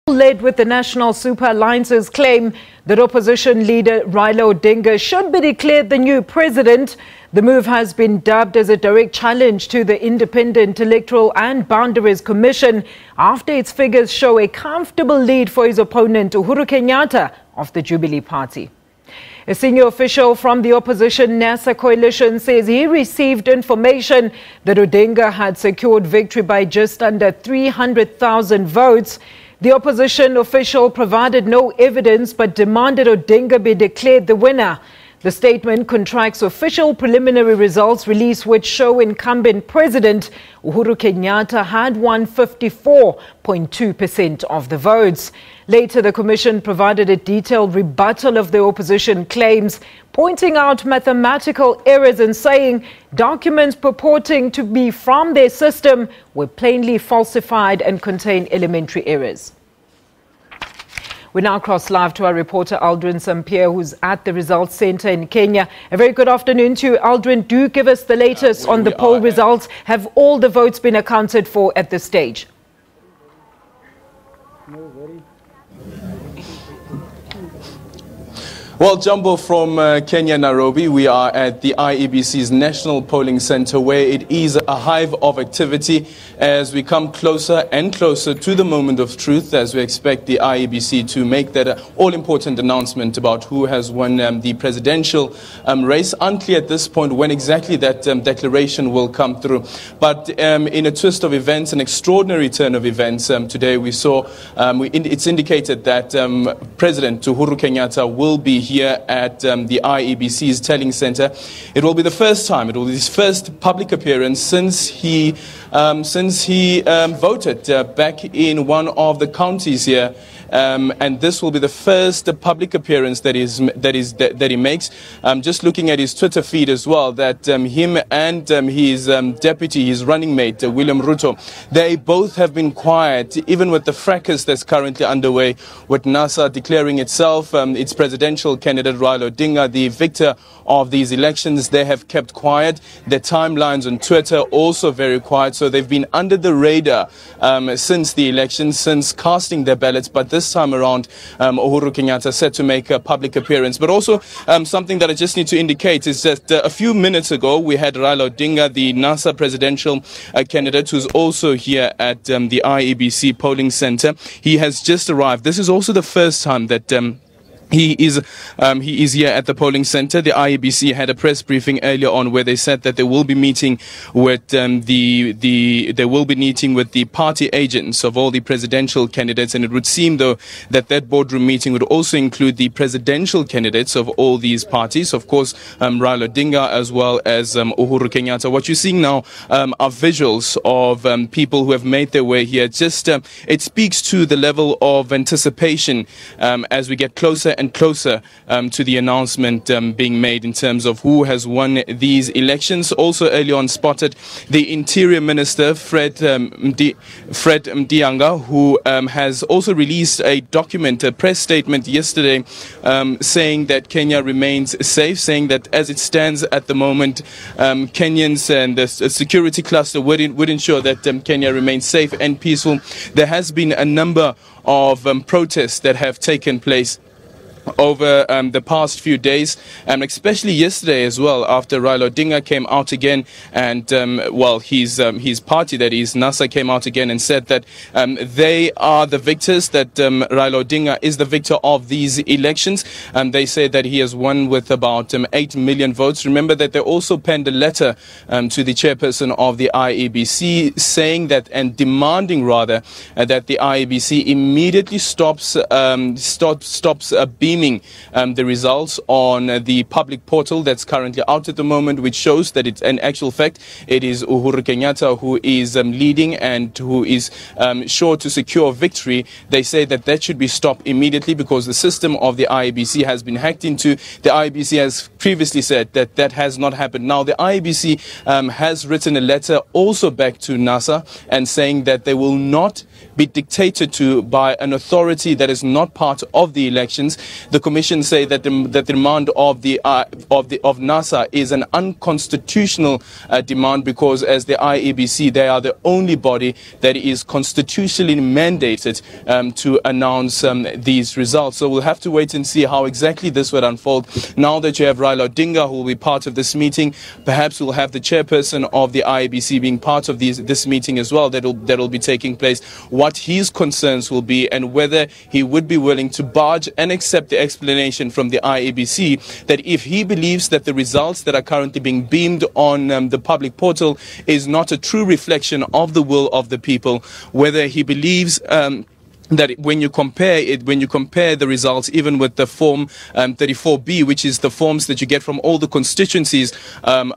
Led with the National Super Alliance's claim that opposition leader Raila Odinga should be declared the new president. The move has been dubbed as a direct challenge to the Independent Electoral and Boundaries Commission after its figures show a comfortable lead for his opponent Uhuru Kenyatta of the Jubilee Party. A senior official from the opposition NASA coalition says he received information that Odinga had secured victory by just under 300,000 votes. The opposition official provided no evidence but demanded Odinga be declared the winner. The statement contradicts official preliminary results released which show incumbent President Uhuru Kenyatta had won 54.2% of the votes. Later, the commission provided a detailed rebuttal of the opposition claims, pointing out mathematical errors and saying documents purporting to be from their system were plainly falsified and contain elementary errors. We now cross live to our reporter Aldrin Sampier, who's at the Results Centre in Kenya. A very good afternoon to you, Aldrin. Do give us the latest on the poll results. Have all the votes been accounted for at this stage? Well, Jumbo, from Kenya, Nairobi, we are at the IEBC's National Polling Centre, where it is a hive of activity as we come closer and closer to the moment of truth, as we expect the IEBC to make that all-important announcement about who has won the presidential race. Unclear at this point when exactly that declaration will come through. But in a twist of events, an extraordinary turn of events, today we saw it's indicated that President Uhuru Kenyatta will be here at the IEBC's Telling Centre. It will be the first time, it will be his first public appearance since he voted back in one of the counties here. And this will be the first public appearance that he makes. Just looking at his Twitter feed as well, that him and his deputy, his running mate, William Ruto, they both have been quiet, even with the fracas that's currently underway, with NASA declaring itself, its presidential candidate Raila Odinga, the victor of these elections. They have kept quiet. Their timelines on Twitter also very quiet. So they've been under the radar since the election, since casting their ballots. But this time around, Uhuru Kenyatta set to make a public appearance. But also something that I just need to indicate is that a few minutes ago, we had Raila Odinga, the NASA presidential candidate, who's also here at the IEBC polling center. He has just arrived. This is also the first time that he is here at the polling center. The IEBC had a press briefing earlier on where they said that they will be meeting with the party agents of all the presidential candidates, and it would seem though that boardroom meeting would also include the presidential candidates of all these parties. Of course, Raila Odinga as well as Uhuru Kenyatta. What you're seeing now are visuals of people who have made their way here. Just it speaks to the level of anticipation as we get closer and closer to the announcement being made in terms of who has won these elections. Also early on spotted the Interior Minister, Fred Mtianga, who has also released a document, a press statement yesterday saying that Kenya remains safe, saying that as it stands at the moment, Kenyans and the security cluster would ensure that Kenya remains safe and peaceful. There has been a number of protests that have taken place over the past few days, and especially yesterday as well, after Raila Odinga came out again and his party, that is NASA, came out again and said that they are the victors, that Raila Odinga is the victor of these elections, and they say that he has won with about 8 million votes. Remember that they also penned a letter to the chairperson of the IEBC saying that, and demanding rather, that the IEBC immediately stops beaming the results on the public portal that's currently out at the moment, which shows that it's an actual fact. It is Uhuru Kenyatta who is leading and who is sure to secure victory. They say that should be stopped immediately because the system of the IEBC has been hacked into. The IEBC has previously said that has not happened. Now, the IEBC has written a letter also back to NASA and saying that they will not be dictated to by an authority that is not part of the elections. The Commission say that the demand of NASA is an unconstitutional demand, because as the IEBC, they are the only body that is constitutionally mandated to announce these results. So we'll have to wait and see how exactly this would unfold. Now that you have Raila Odinga, who will be part of this meeting, perhaps we'll have the chairperson of the IEBC being part of this meeting as well, that'll be taking place, what his concerns will be, and whether he would be willing to barge and accept the explanation from the IEBC that if he believes that the results that are currently being beamed on the public portal is not a true reflection of the will of the people, whether he believes that when you compare the results, even with the form 34B, which is the forms that you get from all the constituencies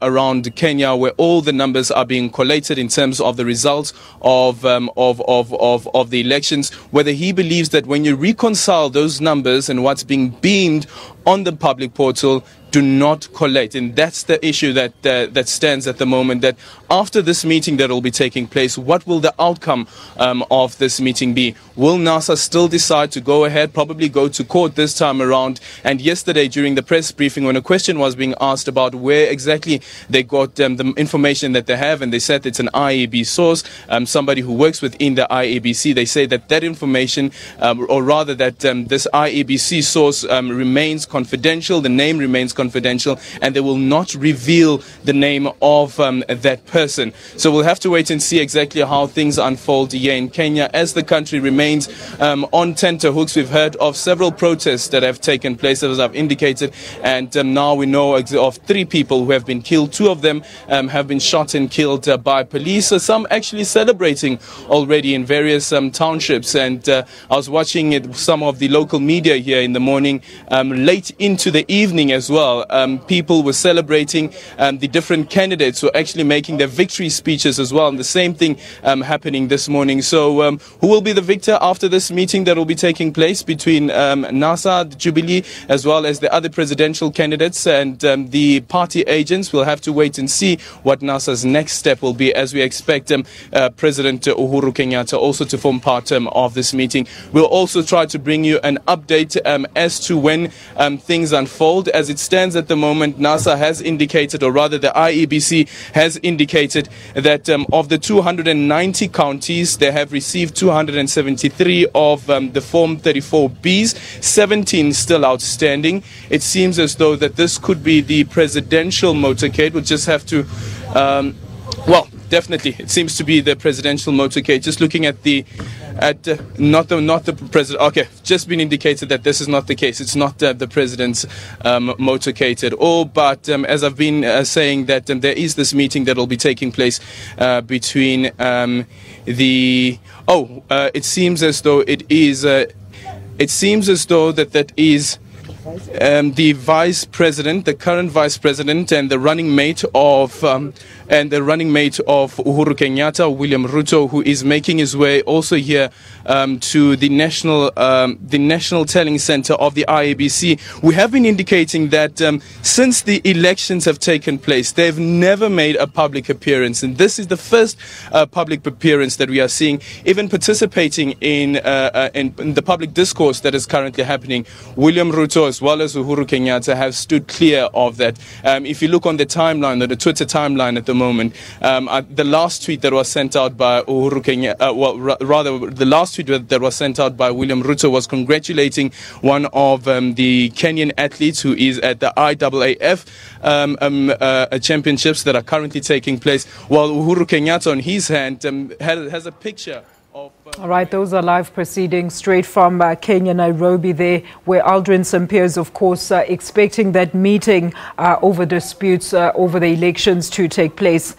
around Kenya, where all the numbers are being collated in terms of the results of the elections, whether he believes that when you reconcile those numbers and what's being beamed on the public portal do not collate. And that's the issue that stands at the moment, that after this meeting that will be taking place, what will the outcome of this meeting be? Will NASA still decide to go ahead, probably go to court this time around? And yesterday during the press briefing, when a question was being asked about where exactly they got the information that they have, and they said it's an IEB source, somebody who works within the IEBC, they say that information, or rather that this IEBC source remains confidential, the name remains confidential, and they will not reveal the name of that person. So we'll have to wait and see exactly how things unfold here in Kenya as the country remains on tenterhooks. We've heard of several protests that have taken place, as I've indicated, and now we know of 3 people who have been killed. 2 of them have been shot and killed by police. So some actually celebrating already in various townships, and I was watching some of the local media here in the morning, late into the evening as well. People were celebrating, the different candidates were actually making their victory speeches as well, and the same thing happening this morning. So who will be the victor after this meeting that will be taking place between NASA, the Jubilee, as well as the other presidential candidates and the party agents? We'll have to wait and see what NASA's next step will be, as we expect President Uhuru Kenyatta also to form part of this meeting. We'll also try to bring you an update as to when things unfold. As it stands at the moment, NASA has indicated, or rather the IEBC has indicated, that of the 290 counties, they have received 273 of the Form 34Bs, 17 still outstanding. It seems as though that this could be the presidential motorcade. We'll just have to, well, definitely, it seems to be the presidential motorcade. Just looking at not the president. Okay, just been indicated that this is not the case. It's not the president's motorcade at all. But as I've been saying, that there is this meeting that will be taking place between it seems as though it is. It seems as though that is. The vice president, the current vice president, and the running mate of Uhuru Kenyatta, William Ruto, who is making his way also here to the national tallying center of the IEBC. We have been indicating that since the elections have taken place, they've never made a public appearance, and this is the first public appearance that we are seeing, even participating in the public discourse that is currently happening. William Ruto, as well as Uhuru Kenyatta, have stood clear of that. If you look on the timeline, or the Twitter timeline at the moment, the last tweet that was sent out by Uhuru Kenyatta, rather the last tweet that was sent out by William Ruto was congratulating one of the Kenyan athletes who is at the IAAF championships that are currently taking place, while Uhuru Kenyatta on his hand has a picture. All right, those are live proceedings straight from Kenya, Nairobi there, where Aldrin Sampears, of course, expecting that meeting over disputes over the elections to take place.